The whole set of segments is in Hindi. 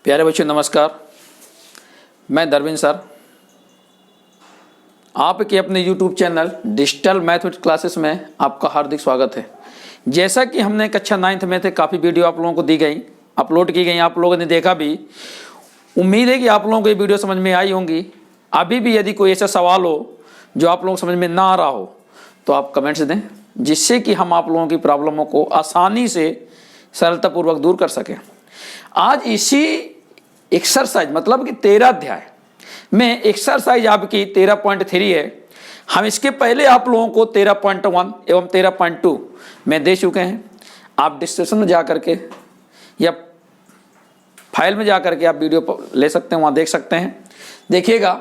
प्यारे बच्चों नमस्कार, मैं दरविन सर आपके अपने YouTube channel digital mathematics classes में आपका हार्दिक स्वागत है। जैसा कि हमने कक्षा 9th में थे काफ़ी वीडियो आप लोगों को दी गई, अपलोड की गई, आप लोगों ने देखा भी। उम्मीद है कि आप लोगों को ये वीडियो समझ में आई होंगी। अभी भी यदि कोई ऐसा सवाल हो जो आप लोगों को समझ में ना आ रहा हो तो आप कमेंट्स दें, जिससे कि हम आप लोगों की प्रॉब्लमों को आसानी से सरलतापूर्वक दूर कर सकें। आज इसी एक्सरसाइज मतलब कि 13 अध्याय में एक्सरसाइज आपकी 13.3 है। हम इसके पहले आप लोगों को 13.1 एवं 13.2 में दे चुके हैं। आप डिस्क्रिप्शन में जा करके या फाइल में जा करके आप वीडियो ले सकते हैं, वहाँ देख सकते हैं। देखिएगा,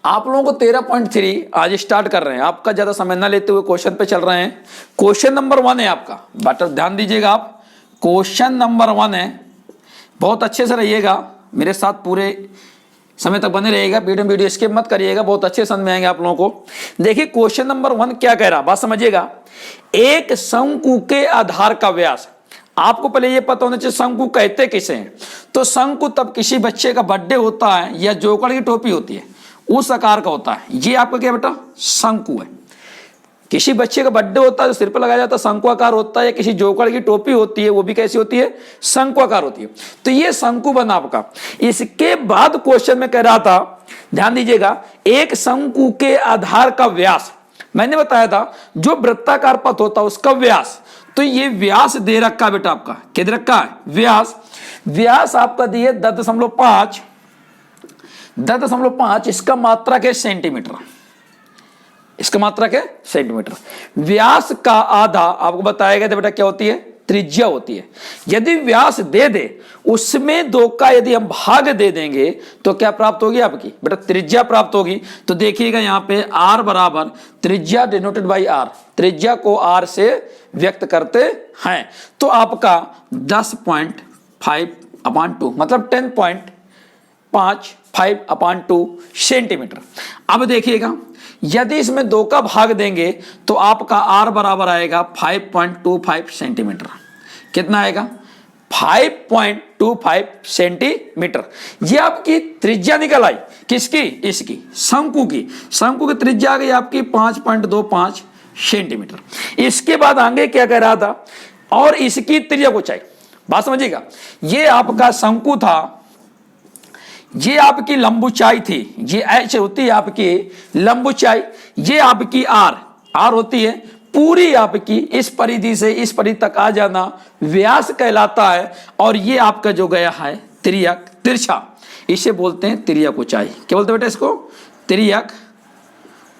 आप लोगों को 13.3 आज स्टार्ट कर रहे हैं। आपका ज़्यादा समय ना लेते हुए क्वेश्चन पे चल रहे हैं। क्वेश्चन नंबर 1 है आपका, बट ध्यान दीजिएगा, आप क्वेश्चन नंबर 1 है। बहुत अच्छे से रहिएगा, मेरे साथ पूरे समय तक बने रहिएगा, वीडियो स्किप मत करिएगा, बहुत अच्छे समझ में आएंगे आप लोगों को। देखिए क्वेश्चन नंबर 1 क्या कह रहा, बात समझिएगा। एक शंकु के आधार का व्यास, आपको पहले ये पता होना चाहिए शंकु कहते किसे हैं। तो शंकु तब किसी बच्चे का बर्थडे होता है या जोकड़ की टोपी होती है, उस आकार का होता है। ये आपका क्या बेटा, शंकु है। किसी बच्चे का बर्थडे होता है तो सिर पर लगाया जाता है, शंकु आकार होता है। या किसी जोकड़ की टोपी होती है, वो भी कैसी होती है, शंकु आकार होती है। तो ये शंकु बना आपका। इसके बाद क्वेश्चन में कह रहा था, ध्यान दीजिएगा, एक शंकु के आधार का व्यास, मैंने बताया था जो वृत्ताकार पथ होता है उसका व्यास। तो ये व्यास दे रखा बेटा, आपका क्या दे रखा है, व्यास आपका दिए 10.5। इसका मात्रक है सेंटीमीटर, इसका मात्रक है सेंटीमीटर। व्यास का आधा आपको बताया गया था बेटा क्या होती है, त्रिज्या होती है। यदि व्यास दे दे, उसमें 2 का यदि हम भाग दे देंगे तो क्या प्राप्त होगी आपकी बेटा, त्रिज्या प्राप्त होगी। तो देखिएगा यहाँ पे r बराबर त्रिज्या डिनोटेड बाई r, त्रिज्या को r से व्यक्त करते हैं। तो आपका 10.5/2 मतलब 10.5/2 सेंटीमीटर। अब देखिएगा, यदि इसमें 2 का भाग देंगे तो आपका r बराबर आएगा 5.25 सेंटीमीटर। कितना आएगा, 5.25 सेंटीमीटर। ये आपकी त्रिज्या निकल आई, किसकी, इसकी शंकु की। शंकु की त्रिज्या आ गई आपकी 5.25 सेंटीमीटर। इसके बाद आगे क्या कह रहा था, और इसकी त्रिज्या को चाहिए, बात समझिएगा। ये आपका शंकु था, ये आपकी लंब ऊंचाई थी, ये h होती है आपकी लंब ऊंचाई, ये आपकी r होती है पूरी आपकी इस परिधि से इस परिधि तक आ जाना व्यास कहलाता है। और ये आपका जो गया है तिर्यक, तिरछा, इसे बोलते हैं तिर्यक ऊंचाई। क्या बोलते हैं बेटा इसको, तिर्यक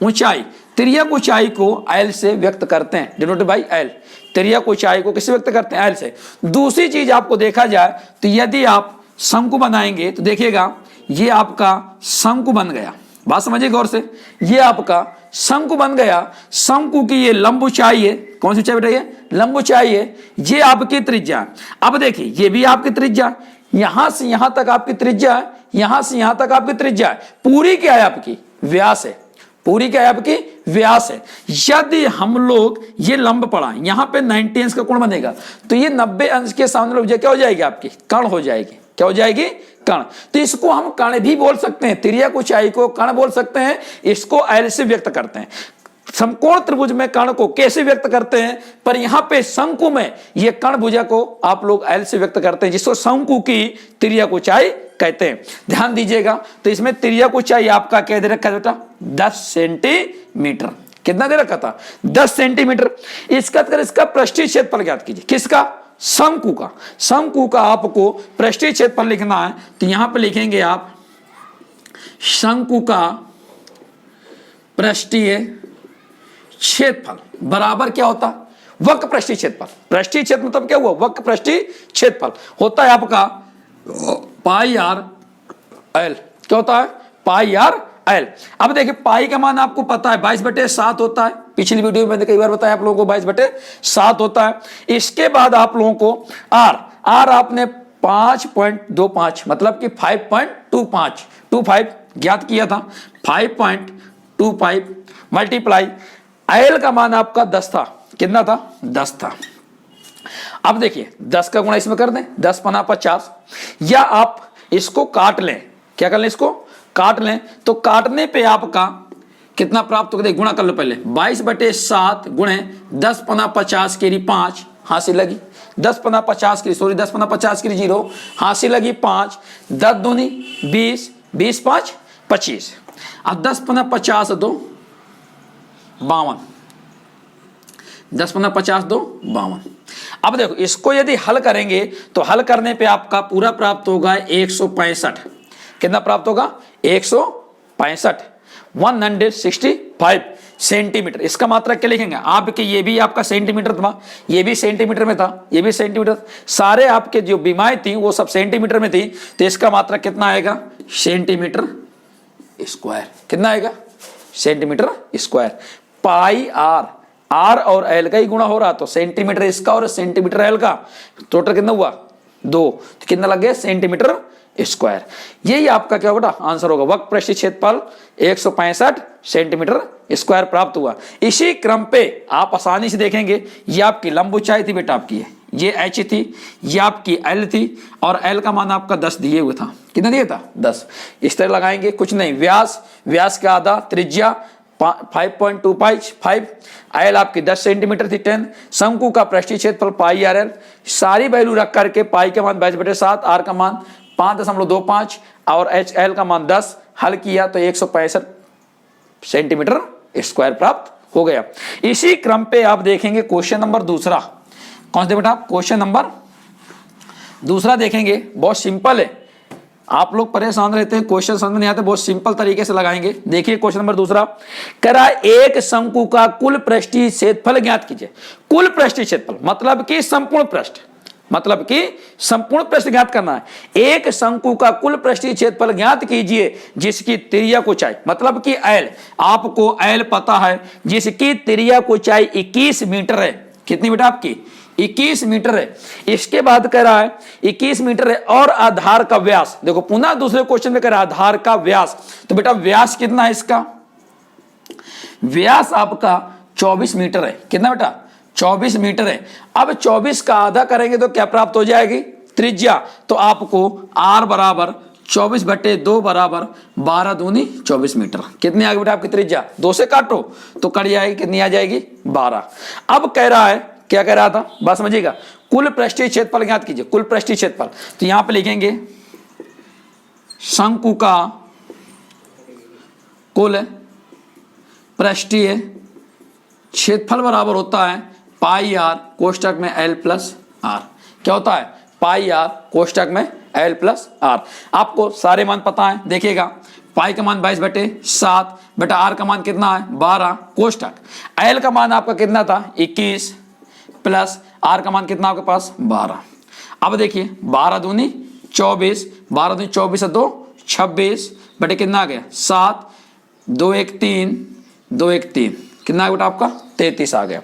ऊंचाई। तिर्यक ऊंचाई को l से व्यक्त करते हैं, डिनोटेड बाई l। तिर्यक ऊंचाई को किससे व्यक्त करते हैं, l से। दूसरी चीज आपको देखा जाए तो यदि आप शंकु बनाएंगे तो देखिएगा, ये आपका शंकु बन गया, बात समझिए गौर से, ये आपका शंकु बन गया। शंकु की ये लंब ऊंचाई है, कौन सी ऊंचाई बेटा, ये लंब ऊंचाई है। ये आपकी त्रिज्या। अब देखिए, ये भी आपकी त्रिज्या, यहां से यहां तक आपकी त्रिज्या है, यहां से यहां तक आपकी त्रिज्या है। पूरी क्या है आपकी, व्यास है। पूरी क्या है आपकी, व्यास है। यदि हम लोग ये लंब पढ़ाएं, यहां पे 90 अंश का कोण बनेगा, तो ये 90 अंश के सामने क्या हो जाएगी आपकी, कर्ण हो जाएगी। क्या हो जाएगी, कर्ण। तो इसको हम कर्ण भी बोल सकते हैं, तिर्यक ऊंचाई को कर्ण बोल सकते हैं। इसको l से व्यक्त करते हैं। समकोण त्रिभुज में कर्ण को कैसे व्यक्त करते हैं, पर यहां पे शंकु में ये कर्ण भुजा को आप लोग l से व्यक्त करते हैं, जिसको शंकु की तिर्यक ऊंचाई कहते हैं। ध्यान दीजिएगा, तो इसमें तिर्यक ऊंचाई आपका क्या दे रखा है बेटा, 10 सेंटीमीटर। कितना दे रखा था, 10 सेंटीमीटर। इसका पृष्ठीय क्षेत्रफल ज्ञात कीजिए, किसका, शंकु का। शंकु का आपको पृष्ठीय क्षेत्रफल लिखना है, तो यहां पर लिखेंगे आप शंकु का पृष्ठीय क्षेत्रफल बराबर क्या होता, वक्र पृष्ठीय क्षेत्रफल। पृष्ठीय क्षेत्र मतलब क्या हुआ, वक्र पृष्ठीय क्षेत्रफल होता है आपका पाई r l। क्या होता है, पाई r l। अब देखिए, पाई का मान आपको पता है 22/7 होता है। पिछली वीडियो में मैंने कई बार बताया आप लोगों को 22/7 होता है। इसके बाद आप लोगों को r आपने 5.25 मतलब कि 5.25 ज्ञात किया था। 5.25 मल्टीप्लाई l का मान आपका 10 था। कितना था, 10 था। अब देखिए 10 का गुणा इसमें कर दें, 10 पना 50, या आप इसको काट लें, क्या कर लें, इसको काट लें, तो काटने पे आपका कितना प्राप्त होगा, गुणा कर लो पहले, 22/7 गुणे 10 पना 50 के 5 हासिल लगी, 10 पना 50 की, सॉरी 10 पना 50 की 0 हासिल लगी 5, 10 दूनी 20, 20 5 25, अब 10 पना 50 2 52, 10 पना 50 2 52। अब देखो इसको यदि हल करेंगे तो हल करने पे आपका पूरा प्राप्त होगा 165, कितना प्राप्त होगा, 165, 165 सेंटीमीटर। इसका मात्रक क्या लिखेंगे आपके, ये भी आपका सेंटीमीटर था, ये भी सेंटीमीटर में था, ये भी सेंटीमीटर, सारे आपके जो बीमाएं थी वो सब सेंटीमीटर में थी, तो इसका मात्रक कितना आएगा, सेंटीमीटर स्क्वायर। कितना आएगा, centimetre square. Pi R, R और एल का ही गुणा हो रहा, तो सेंटीमीटर इसका और सेंटीमीटर एल का, टोटल कितना हुआ 2, तो कितना लग गया, सेंटीमीटर स्क्वायर। यही आपका क्या होगा आंसर होगा, वक्र पृष्ठीय क्षेत्रफल 165 सेंटीमीटर स्क्वायर प्राप्त हुआ। इसी क्रम पे आप आसानी से देखेंगे, ये आपकी लंब ऊंचाई थी बेटा आपकी, ये एच थी, ये आपकी एल थी, और एल का मान आपका 10 दिए हुए था, कितना दिया था 10। इस तरह लगाएंगे, कुछ नहीं, व्यास, व्यास का आधा, त्रिज्या 5.25, एल आपकी 10 सेंटीमीटर थी 10, शंकु का पृष्ठीय क्षेत्रफल पाई आर एल, सारी वैल्यू रख करके पाई का मान 22/7, आर का मान 5.25 और एच एल का मान 10, हल किया तो 165 सेंटीमीटर स्क्वायर प्राप्त हो गया। इसी क्रम पे आप देखेंगे क्वेश्चन नंबर दूसरा, कौन से बेटा, क्वेश्चन नंबर दूसरा देखेंगे, बहुत सिंपल है, आप लोग परेशान रहते हैं, क्वेश्चन समझ नहीं आते, बहुत सिंपल तरीके से लगाएंगे। देखिए क्वेश्चन नंबर दूसरा, करा एक शंकु का कुल पृष्ठीय क्षेत्रफल ज्ञात कीजिए। कुल पृष्ठीय क्षेत्रफल मतलब कि संपूर्ण पृष्ठ, मतलब कि संपूर्ण पृष्ठ ज्ञात करना है। एक शंकु का कुल पृष्ठीय क्षेत्रफल ज्ञात कीजिए जिसकी त्रिज्यक ऊंचाई, मतलब कि एल, आपको एल पता है, जिसकी त्रिज्यक ऊंचाई 21 मीटर है। कितनी बेटा आपकी 21 मीटर है। इसके बाद कह रहा है 21 मीटर है और आधार का व्यास, देखो पुनः दूसरे क्वेश्चन में कह रहा है आधार का व्यास, तो बेटा व्यास कितना है इसका, व्यास आपका 24 मीटर है। कितना बेटा 24 मीटर है। अब 24 का आधा करेंगे तो क्या प्राप्त हो जाएगी, त्रिज्या, तो आपको r बराबर 24/2 बराबर 12 दूनी 24 मीटर। कितनी आ गई बेटा आपकी त्रिज्या, 2 से काटो तो कट जाएगी, कितनी आ जाएगी 12। अब कह रहा है, क्या कह रहा था बात समझिएगा, कुल पृष्ठीय क्षेत्रफल ज्ञात कीजिए। कुल पृष्ठीय क्षेत्रफल, तो यहां पे लिखेंगे शंकु का कुल पृष्ठीय क्षेत्रफल बराबर होता है पाई आर कोष्टक में एल प्लस आर। क्या होता है, पाई आर कोष्टक में एल प्लस आर। आपको सारे मान पता है, देखिएगा पाई का मान 22/7 बेटा, आर का मान कितना है 12, कोष्टक एल का मान आपका कितना था 21 प्लस आर का मान कितना आपके पास 12। अब देखिए 12 दूनी 24, 12 दूनी 24 से 2 26 बेटे, कितना आ गया 7, 2 1 3, 2 1 3, कितना बेटा आपका 33 आ गया।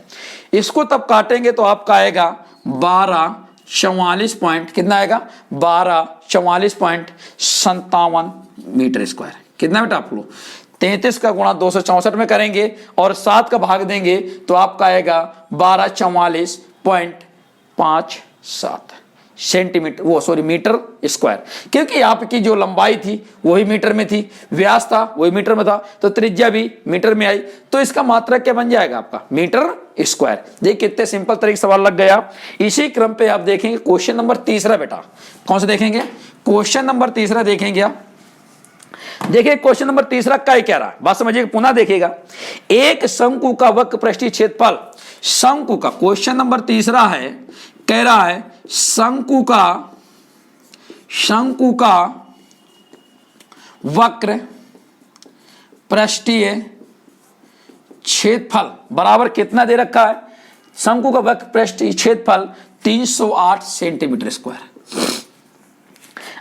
इसको तब काटेंगे तो आपका आएगा 1244 पॉइंट, कितना आएगा 1244.57 मीटर स्क्वायर। कितना बेटा आप लोग 33 का गुणा 264 में करेंगे और 7 का भाग देंगे तो आपका आएगा 1244.57 सेंटीमीटर, वो सॉरी मीटर स्क्वायर, क्योंकि आपकी जो लंबाई थी वही मीटर में थी, व्यास था वही मीटर में था, तो त्रिज्या भी मीटर में आई, तो इसका मात्रक क्या बन जाएगा आपका मीटर स्क्वायर। देखिए कितने सिंपल तरीके से सवाल लग गया। इसी क्रम पे आप देखेंगे क्वेश्चन नंबर तीसरा बेटा, कौन सा देखेंगे, क्वेश्चन नंबर तीसरा देखेंगे आप। देखिए क्वेश्चन नंबर तीसरा क्या कह रहा है, बात समझिए, पुनः देखिएगा। एक शंकु का वक्र पृष्ठीय क्षेत्रफल, शंकु का क्वेश्चन नंबर तीसरा है, कह रहा है शंकु का वक्र पृष्ठीय क्षेत्रफल बराबर कितना दे रखा है, शंकु का वक्र पृष्ठीय क्षेत्रफल 308 सेंटीमीटर स्क्वायर।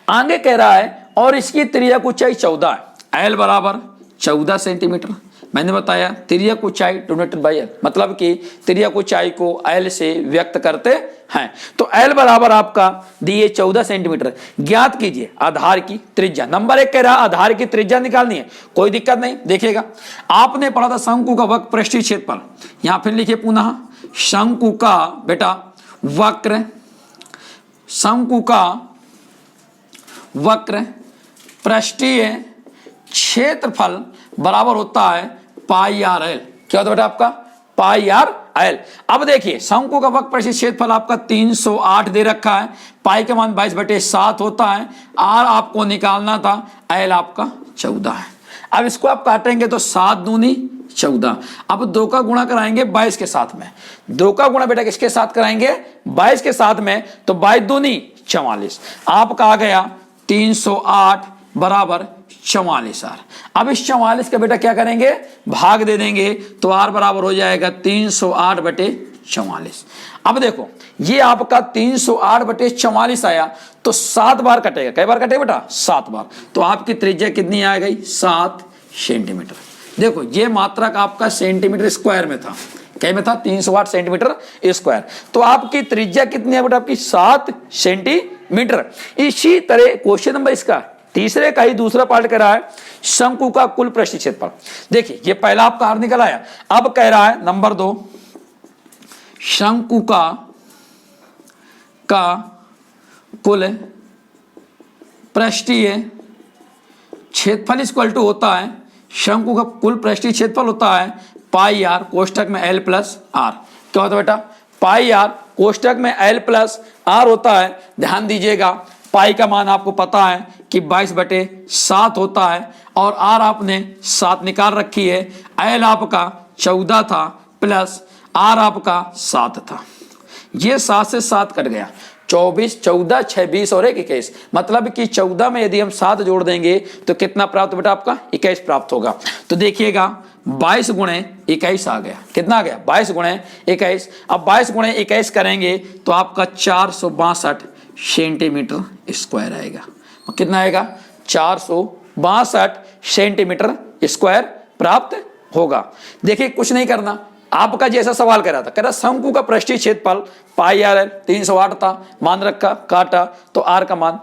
आगे कह रहा है और इसकी त्रिज्यक ऊंचाई 14 है, एल बराबर 14 सेंटीमीटर। मैंने बताया त्रिज्यक ऊंचाई डिनोटेड बाय एल, मतलब कि त्रिज्यक ऊंचाई को एल से व्यक्त करते हैं। तो एल बराबर आपका दिए 14 सेंटीमीटर। ज्ञात कीजिए आधार की त्रिज्या। नंबर 1 कह रहा आधार की त्रिज्या निकालनी है, कोई दिक्कत नहीं। देखिएगा आपने पढ़ा था शंकु का वक्र पृष्ठीय क्षेत्रफल, यहां फिर लिखिए पुनः शंकु का बेटा वक्र शंकु का वक्र पृष्ठीय क्षेत्रफल बराबर होता है पाई आर एल। क्या होता है बेटा आपका? पाई आर एल। अब देखिए शंकु का वक्र पृष्ठीय क्षेत्रफल आपका 308 दे रखा है, पाई का मान 22/7 होता है, आर आपको निकालना था, एल आपका 14 है। अब इसको आप काटेंगे तो 7 दूनी 14। अब 2 का गुणा कराएंगे 22 के साथ में, 2 का गुणा बेटा किसके साथ कराएंगे? 22 के साथ में, तो 22 दूनी 44, आपका आ गया 308 बराबर 44 आर। अब इस 44 का बेटा क्या करेंगे? भाग दे देंगे, तो आर बराबर हो जाएगा 308/44। अब देखो ये आपका 308/44 आया, तो 7 बार कटेगा। कई बार कटेगा बेटा? 7 बार। तो आपकी त्रिज्या कितनी आ गई? 7 सेंटीमीटर। देखो ये मात्रक आपका सेंटीमीटर स्क्वायर में था, क्या में था? 308 सेंटीमीटर स्क्वायर। तो आपकी त्रिज्या कितनी है बेटा? आपकी 7 सेंटीमीटर। इसी तरह क्वेश्चन नंबर इसका तीसरे का ही दूसरा पार्ट कह रहा है शंकु का कुल पृष्ठीय क्षेत्रफल। देखिए ये पहला आपका आर निकल आया, अब कह रहा है नंबर 2 शंकु का कुल पृष्ठीय क्षेत्रफल इक्वल टू होता है, शंकु का कुल पृष्ठीय क्षेत्रफल होता है पाई आर कोष्ठक में एल प्लस आर। क्या होता है बेटा? पाई आर कोष्ठक में एल प्लस आर होता है। ध्यान दीजिएगा पाई का मान आपको पता है कि 22/7 होता है, और आर आपने 7 निकाल रखी है, एल आपका 14 था प्लस आर आपका 7 था। ये 7 से 7 कट गया, 24, 14, 6, 20 और 1 21, मतलब कि 14 में यदि हम 7 जोड़ देंगे तो कितना प्राप्त बेटा? आपका 21 प्राप्त होगा। तो देखिएगा 22 गुणे 21 आ गया। कितना आ गया? 22 गुणे 21। अब 22 गुणे 21 करेंगे तो आपका 462 सेंटीमीटर स्क्वायर आएगा। कितना आएगा? 462 सेंटीमीटर स्क्वायर प्राप्त होगा। देखिए कुछ नहीं करना, आपका जैसा सवाल कर रहा था, कह रहा शंकु का पृष्ठीय क्षेत्रफल पाई आर एल 308 था, मान रखा, काटा, तो आर का मान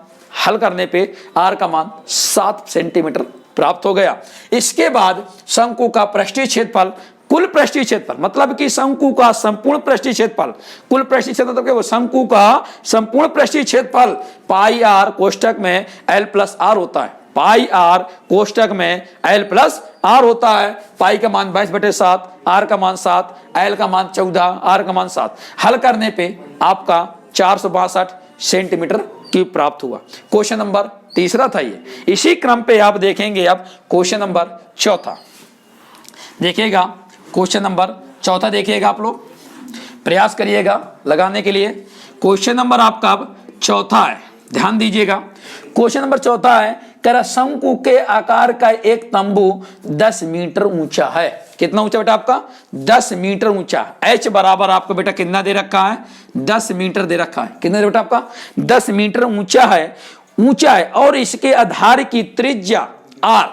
हल करने पे आर का मान 7 सेंटीमीटर प्राप्त हो गया। इसके बाद शंकु का पृष्ठीय क्षेत्रफल कुल पृष्ठीय क्षेत्रफल, मतलब कि शंकु का संपूर्ण पृष्ठीय क्षेत्रफल, कुल पृष्ठीय क्षेत्रफल मतलब शंकु का संपूर्ण पृष्ठीय क्षेत्रफल पाई आर कोष्ठक में एल प्लस आर होता है। पाई आर कोष्ठक में एल प्लस आर होता है। पाई का मान 22/7, आर का मान 7, एल का मान 14, आर का मान 7। हल करने पे आपका 462 सेंटीमीटर क्यूब प्राप्त हुआ। क्वेश्चन नंबर तीसरा था ये। इसी क्रम पे आप देखेंगे अब क्वेश्चन नंबर चौथा। देखिएगा क्वेश्चन नंबर चौथा, देखिएगा आप लोग, प्रयास करिएगा लगाने के लिए। क्वेश्चन नंबर आपका अब चौथा है, ध्यान दीजिएगा। क्वेश्चन नंबर चौथा है, कह रहा शंकु के आकार का एक तंबू 10 मीटर ऊंचा है। कितना ऊंचा बेटा? आपका 10 मीटर ऊंचा। H बराबर आपको बेटा कितना दे रखा है? 10 मीटर दे रखा है। कितना बेटा? आपका 10 मीटर ऊंचा है, और इसके आधार की त्रिज्या r।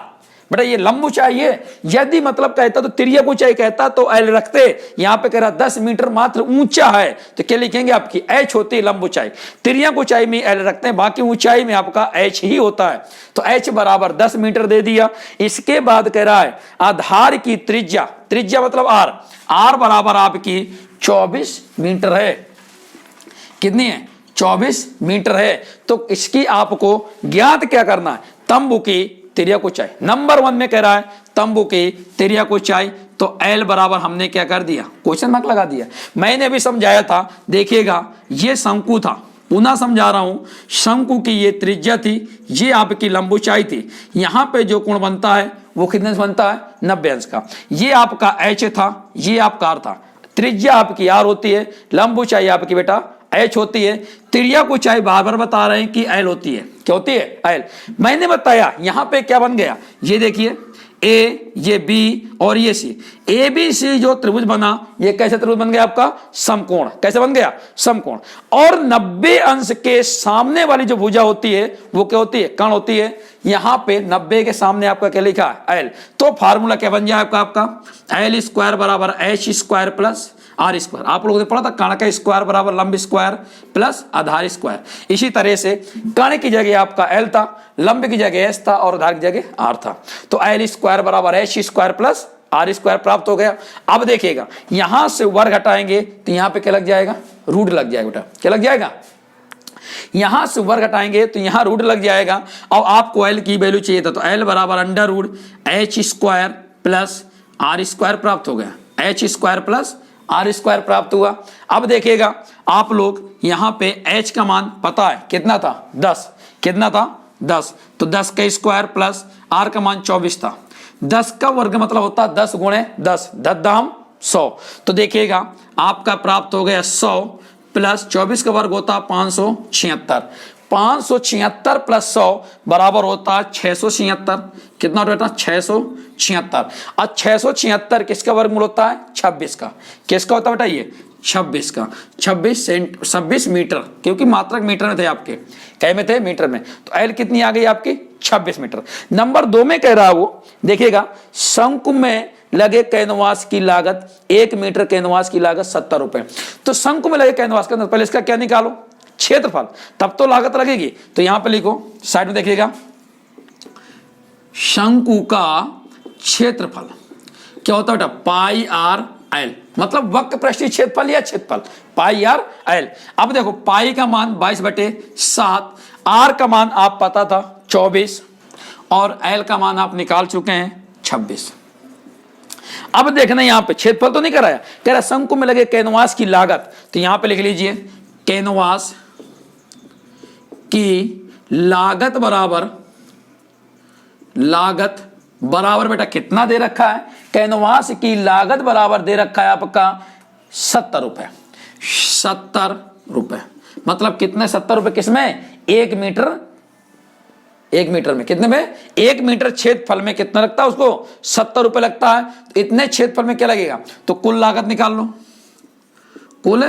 बेटा ये लंब ऊंचाई है, यदि मतलब कहता तो तिर्यक ऊंचाई कहता तो एल रखते, यहां पे कह रहा 10 मीटर मात्र ऊंचा है, तो क्या लिखेंगे? आपकी h होती है लंब ऊंचाई, तिर्यक ऊंचाई में एल रखते हैं, बाकी ऊंचाई में आपका h ही होता है। तो h बराबर 10 मीटर दे दिया। इसके बाद कह रहा है आधार की त्रिज्या मतलब r बराबर आपकी 24 मीटर है। कितनी है? 24 मीटर है। तो इसकी आपको ज्ञात क्या करना है? तंबू की तिर्यक ऊंचाई। नंबर 1 में कह रहा है तंबू की तिर्यक ऊंचाई, तो L बराबर हमने क्या कर दिया? क्वेश्चन मार्क लगा दिया। मैंने भी समझाया था, देखिएगा ये शंकु था, पुनः समझा रहा हूं, शंकु की ये त्रिज्या थी, ये आपकी लंब ऊंचाई थी। यहां पे जो कोण बनता है वो कितने से बनता है? 90 अंश का। ये आपका H था, ये आपका R था। त्रिज्या आपकी R होती है, लंब ऊंचाई आपकी बेटा H होती है, तिर्यक ऊंचाई बार-बार बता रहे हैं कि L होती है। क्या होती है? L। मैंने बताया यहां पे क्या बन गया, ये देखिए A, ये B और ये C। ABC जो त्रिभुज बना, ये कैसे त्रिभुज बन गया? आपका समकोण। कैसे बन गया? समकोण। और 90 अंश के सामने वाली जो भुजा होती है वो क्या होती है? कर्ण होती है। यहां पे 90 के सामने आपका क्या लिखा है? L। तो फार्मूला क्या बन जाए आपका L स्क्वायर बराबर H square plus R square. आप लोगों ने पढ़ा था कर्ण का स्क्वायर बराबर लंब स्क्वायर प्लस आधार स्क्वायर। इसी तरह से कर्ण की जगह आपका L था, लंब की जगह S था और आधार की जगह R था। तो L स्क्वायर बराबर H square plus R square प्राप्त हो गया। अब देखिएगा यहां से वर्ग हटाएंगे तो यहां पे क्या लग जाएगा? रूट लग जाएगा बेटा, क्या लग जाएगा, यहां से वर्ग हटाएंगे तो यहां रूट लग जाएगा। और आपको एल की वैल्यू चाहिए था तो एल बराबर under root H square plus R square प्राप्त हो गया, H square plus R square प्राप्त हुआ। अब देखिएगा आप लोग यहां पे एच का मान पता है कितना था 10, कितना था 10, तो 10 का स्क्वायर प्लस आर का मान 24 था। 10 का वर्ग मतलब होता है 10 गुणे 10, 10 दाम 100, तो देखिएगा आपका प्राप्त हो गया 100 प्लस 24 का वर्ग होता है 576, 576 प्लस 100 बराबर होता है 676, कितना होता है 676। अब 676 किसका वर्गमूल होता है 26 का, किसका होता है बेटा ये 26 का, 26 मीटर, क्योंकि मात्रक मीटर में थे आपके, कै में थे मीटर में, तो एल कितनी आ गई आपकी 26 मीटर। नंबर 2 में कह रहा वो देखिएगा शंकु में लगे कैनवास की लागत 1 मीटर कैनवास की लागत 70 रुपए। तो शंकु में लगे कैनवास का पहले इसका क्या निकालो क्षेत्रफल, तब तो लागत लगेगी। तो यहां पे लिखो साइड में देखिएगा शंकु का क्षेत्रफल क्या होता है बेटा पाई आर एल, मतलब वक्र पृष्ठीय क्षेत्रफल या क्षेत्रफल पाई आर एल। अब देखो पाई का मान 22/7, आर का मान आप पता था 24 और एल का मान आप निकाल चुके हैं 26। अब देखना यहां पे क्षेत्रफल तो नहीं कराया, कह रहा शंकु में लगे कैनवास की लागत, तो यहां पे लिख लीजिए कैनवास की लागत बराबर बेटा कितना दे रखा है, कैनवास की लागत बराबर दे रखा है आपका 70 रुपए, 70 रुपए मतलब कितने 70 रुपए किसमें 1 मीटर, 1 मीटर में कितने में 1 मीटर क्षेत्रफल में कितना लगता है उसको 70 रुपए लगता है। तो इतने क्षेत्रफल में क्या लगेगा, तो कुल लागत निकाल लो, कुल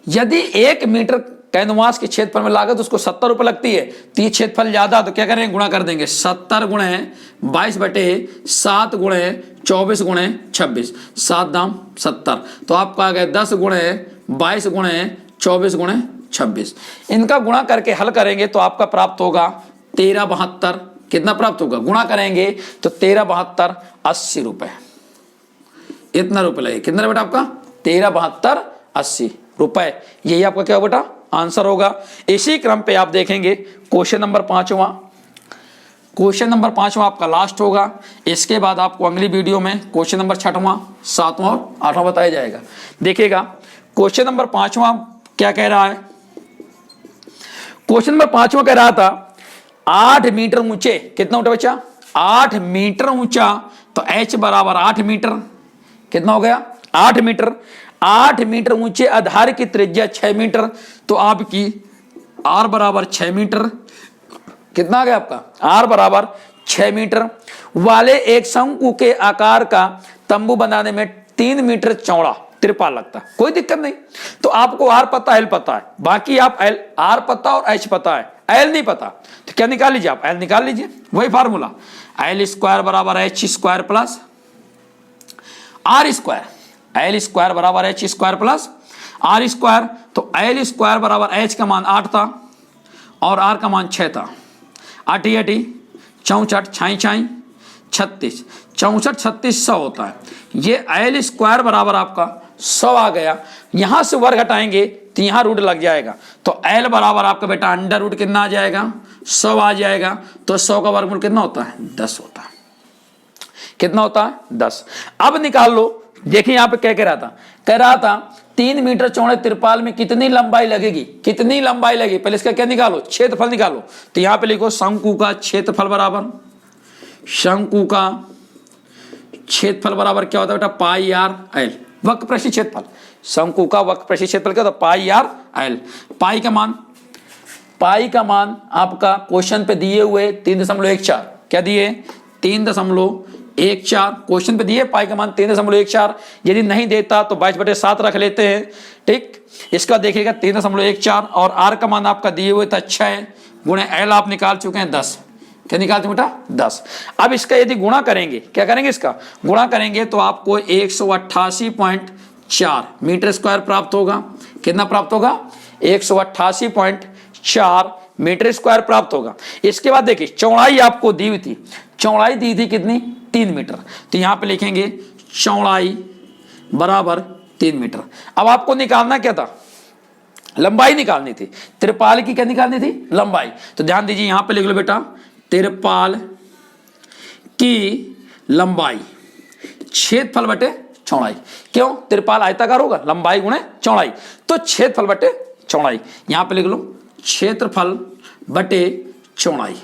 यदि 1 मीटर कैनवास के क्षेत्रफल में लागत उसको 70 रुपए लगती है, तो ये क्षेत्रफल ज्यादा तो क्या करेंगे गुणा कर देंगे 70 गुणे 22/7 गुणे 24 गुणे 26, 7 दाम 70, तो आपका आ गया 10 गुणे 22 गुणे 24 गुणे 26। इनका गुणा करके हल करेंगे तो आपका प्राप्त होगा 1372, कितना प्राप्त होगा गुणा करेंगे तो 1372 80 रुपए, इतना रुपए लगे, कितना बेटा आपका 1372 80 रुपए, यही आपका क्या बेटा आंसर होगा। इसी क्रम पे आप देखेंगे क्वेश्चन नंबर 5वां, क्वेश्चन नंबर 5वां आपका लास्ट होगा। इसके बाद आपको अगली वीडियो में क्वेश्चन नंबर 6वां 7वां और 8वां बताया जाएगा। देखिएगा क्वेश्चन नंबर 5वां क्या कह रहा है, क्वेश्चन नंबर 5वां कह रहा था 8 मीटर ऊंचे, कितना ऊंचा बच्चा 8 मीटर ऊंचा, तो एच बराबर 8 मीटर, कितना हो गया 8 मीटर, 8 मीटर ऊंचे आधार की त्रिज्या 6 मीटर, तो आपकी आर बराबर 6 मीटर, कितना आ गया आपका आर बराबर 6 मीटर वाले एक शंकु के आकार का तंबू बनाने में 3 मीटर चौड़ा त्रिपाल लगता है, कोई दिक्कत नहीं। तो आपको आर पता एल पता है, बाकी आप एल आर पता और एच पता है, एल नहीं पता, तो क्या निकाल लीजिए आप एल निकाल लीजिए, वही फार्मूला एल स्क्वायर बराबर H square plus R square, L square बराबर H square plus R square, तो एल स्क्वायर बराबर एच का मान 8 था और आर का मान 6 था, 8 8 64 6 6 36, 64 36 100 होता है, ये एल स्क्वायर बराबर आपका 100 आ गया। यहां से वर्ग हटाएंगे तो यहां रूट लग जाएगा, तो एल बराबर आपका बेटा अंडर रूट कितना आ जाएगा 100 आ जाएगा, तो 100 का वर्गमूल कितना होता है 10 होता है, कितना होता है 10। अब निकाल लो, देखिए यहां पे क्या कह रहा था 3 मीटर चौड़े त्रिपाल में कितनी लंबाई लगेगी, कितनी लंबाई लगेगी, पहले इसका क्या निकालो क्षेत्रफल निकालो, तो यहां पे लिखो शंकु का क्षेत्रफल बराबर, शंकु का क्षेत्रफल बराबर क्या होता है बेटा पाई आर एल, वक्र पृष्ठीय क्षेत्रफल, शंकु का वक्र पृष्ठीय क्षेत्रफल क्या होता है पाई आर एल। पाई का मान आपका क्वेश्चन पे दिए हुए 3.14, क्या दिए 3.14 क्वेश्चन पे दिए, पाई का मान 3.14, यदि नहीं देता तो 22/7 रख लेते हैं, ठीक। इसका देखिएगा 3.14 और आर का मान आपका दिए हुए था 6 गुणे एल आप निकाल चुके हैं 10, क्या निकालते बेटा 10। अब इसका यदि गुणा करेंगे, क्या करेंगे इसका गुणा करेंगे तो आपको 188.4 मीटर स्क्वायर प्राप्त होगा, कितना प्राप्त होगा 188.4 मीटर स्क्वायर प्राप्त होगा। इसके बाद देखिए चौड़ाई आपको दी हुई थी, चौड़ाई दी थी कितनी 3 मीटर, तो यहां पे लिखेंगे चौड़ाई बराबर 3 मीटर। अब आपको निकालना क्या था, लंबाई निकालनी थी। तिरपाल की क्या निकालनी थी, लंबाई। तो ध्यान दीजिए यहां पे लिख लो बेटा, तिरपाल की लंबाई क्षेत्रफल बटे चौड़ाई। क्यों, तिरपाल आयताकार होगा, लंबाई गुणे चौड़ाई, तो क्षेत्रफल बटे चौड़ाई। यहां पे लिख लो क्षेत्रफल बटे चौड़ाई।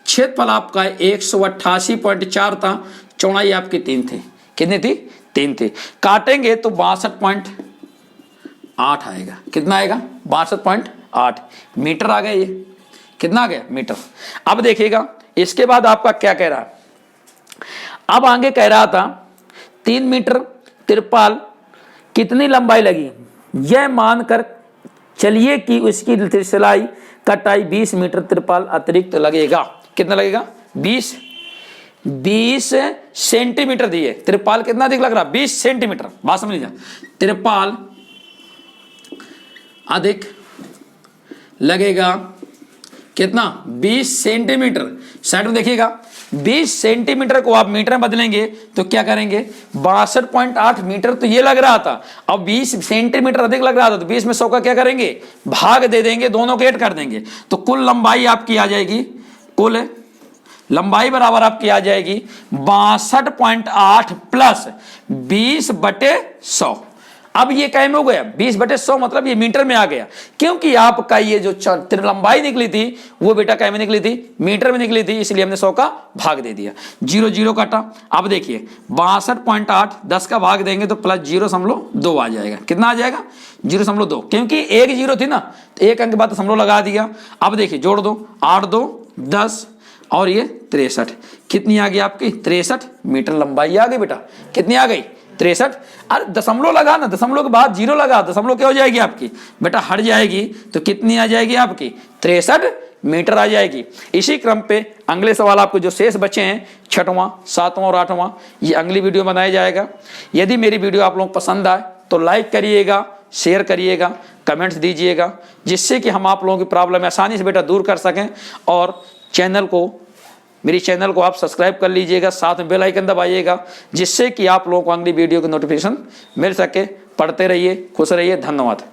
क्षेत्रफल आपका 188.4 था, चौड़ाई आपकी 3 थी। कितनी थी, 3 थी। काटेंगे तो 62.8 आएगा। कितना आएगा, 62.8 मीटर आ गया। ये कितना आ गया, मीटर। अब देखिएगा इसके बाद आपका क्या कह रहा है, अब आगे कह रहा था 3 मीटर तिरपाल कितनी लंबाई लगी, यह मानकर चलिए कि उसकी सिलाई कटाई 20 मीटर तिरपाल अतिरिक्त लगेगा। कितना लगेगा, 20 सेंटीमीटर दिए। तिरपाल कितना अधिक लग रहा, 20 सेंटीमीटर। बात समझ लीजिए, तिरपाल अधिक लगेगा कितना, 20 सेंटीमीटर। साइड में देखिएगा 20 सेंटीमीटर को आप मीटर में बदलेंगे तो क्या करेंगे, 62.8 मीटर तो ये लग रहा था, अब 20 सेंटीमीटर अधिक लग रहा था, तो 20 में 100 का क्या करेंगे, भाग दे देंगे, दोनों को ऐड कर देंगे, तो कुल लंबाई आपकी आ जाएगी, कुल लंबाई बराबर आपकी आ जाएगी 62.8 प्लस 20/100। अब ये क्या में हो गया, 20/100 मतलब ये मीटर में आ गया, क्योंकि आपका ये जो लंबाई निकली थी वो बेटा क्या में निकली थी, मीटर में निकली थी, इसलिए हमने 100 का भाग दे दिया। 0 0 काटा। अब देखिए 62.8 10 का भाग देंगे तो प्लस 0.2 आ जाएगा। कितना आ जाएगा, 0.2, क्योंकि एक 0 थी ना, तो एक अंक के बाद दशमलव लगा दिया। अब देखिए जोड़ दो, 8 2 10 और ये 63। कितनी आ गई आपकी, 63 मीटर लंबाई आ गई बेटा। कितनी आ गई, 63। अरे दशमलव लगा ना, दशमलव के बाद 0 लगा, दशमलव क्या हो जाएगी आपकी बेटा, हट जाएगी, तो कितनी आ जाएगी आपकी, 63 मीटर आ जाएगी। इसी क्रम पे अगले सवाल आपको जो शेष बचे हैं 6वां 7वां और 8वां, ये अगली वीडियो बनाया जाएगा। यदि मेरी वीडियो आप लोग पसंद आए तो लाइक करिएगा, शेयर करिएगा, कमेंट्स दीजिएगा, जिससे कि हम आप लोगों की प्रॉब्लम आसानी से बेटा दूर कर सकें। और चैनल को, मेरी चैनल को आप सब्सक्राइब कर लीजिएगा, साथ में बेल आइकन दबाइएगा, जिससे कि आप लोगों को अगली वीडियो की नोटिफिकेशन मिल सके। पढ़ते रहिए, खुश रहिए, धन्यवाद।